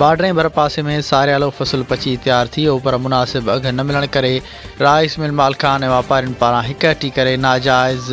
बाडरें भर पासे में सारियालो फसल पची तैयार थी हो, पर मुनासिब अघ न मिलण करे राइस मिल मालिकान ऐं वापारियुनि पारां हिकहटी करे नाजाइज़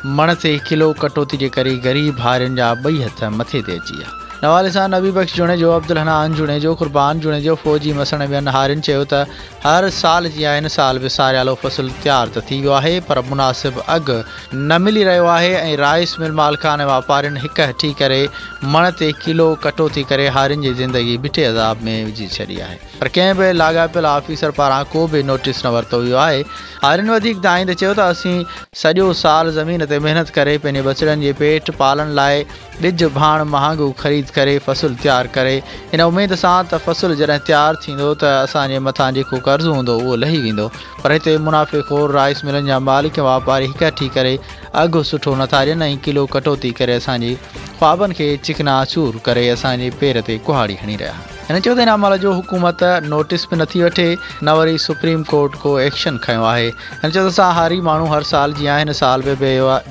मण ते किलो कटौती जे करे ग़रीब हारियुनि जा ॿई हथ मथे ते अची विया। नवाले सां नबी बख्श जुणेजो, अब्दुल हनान जुणेजो, कुर्बान जुणेजो, फौजी मसण ॿियनि हारियुनि चयो त हर साल जी हिन साल बि सारियालो फसल तैयार त थी वियो आहे, पर मुनासिब अघु न मिली रहियो आहे ऐं राइस मिल मालिकान ऐं वापारियुनि हिकहटी करे मण ते किलो कटौती करे हारियुनि जी ज़िंदगी बिठे अज़ाब में विझी छॾी आहे, पर कंहिं बि लाॻापियल ऑफिसर पारां को बि नोटिस न वरितो वियो आहे। हारियुनि वधीक दाईंदे चयो त असीं सॼो साल ज़मीन ते महिनत करे पंहिंजे बचड़नि जे पेट पालण लाइ ॿिज भाण महांगो ख़रीद करे फसल तैयार करे इन उमेद सां त फसल जॾहिं तैयार थींदो त असांजे मथां जेको कर्ज़ु हूंदो उहो लही वेंदो, पर हिते मुनाफ़िक़ोर राइस मिलनि जा मालिक वापारी हिकहटी करे अघु सुठो नथा ॾियनि ऐं किलो कटौती करे असांजे ख्वाबनि खे चिकना चूर करे असांजे पेर ते कुहाड़ी हणी रहिया। हिन चयो त हिन अमल जो हुकूमत नोटिस बि नथी वठे, न वरी सुप्रीम कोर्ट को एक्शन खयो आहे। हिन चयो त असां हारी माण्हू हर साल जीअं हिन साल बि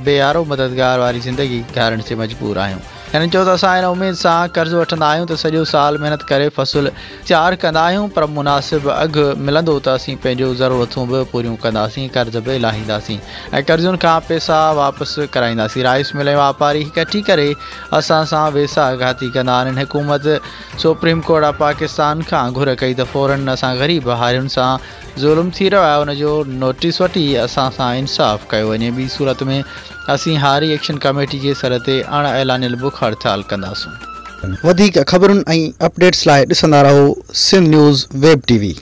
बेयारो मददगार वारी ज़िंदगी गुज़ारण ते मजबूर आहियूं। हिन चयो त असां हिन उमेद सां कर्ज़ु वठंदा आहियूं त सॼो साल महिनत करे फसल तैयार कंदा आहियूं, पर मुनासिब अघु मिलंदो त असीं पंहिंजो ज़रूरतूं बि पूरियूं कंदासीं, कर्ज़ बि लाहींदासीं ऐं कर्ज़ुनि खां पैसा वापसि कराईंदासीं। राइस मिल वापारी हिकठी करे असां सां वेसा घाती कंदा आहिनि। हुकूमत सुप्रीम कोर्ट ऑफ पाकिस्तान खां घुर कई त फ़ौरन असां ग़रीब हारियुनि सां ज़ुल्म थी रहियो आहे उनजो नोटिस वठी असां सां इंसाफ़ कयो वञे। ॿी सूरत में असीं हारी एक्शन कमेटी जे सर ते अण ऐलानियल बुख हड़ताल कंदासूं। वधीक ख़बरुनि ऐं अपडेट्स लाइ ॾिसंदा रहो सिंध न्यूज़ वेब टीवी।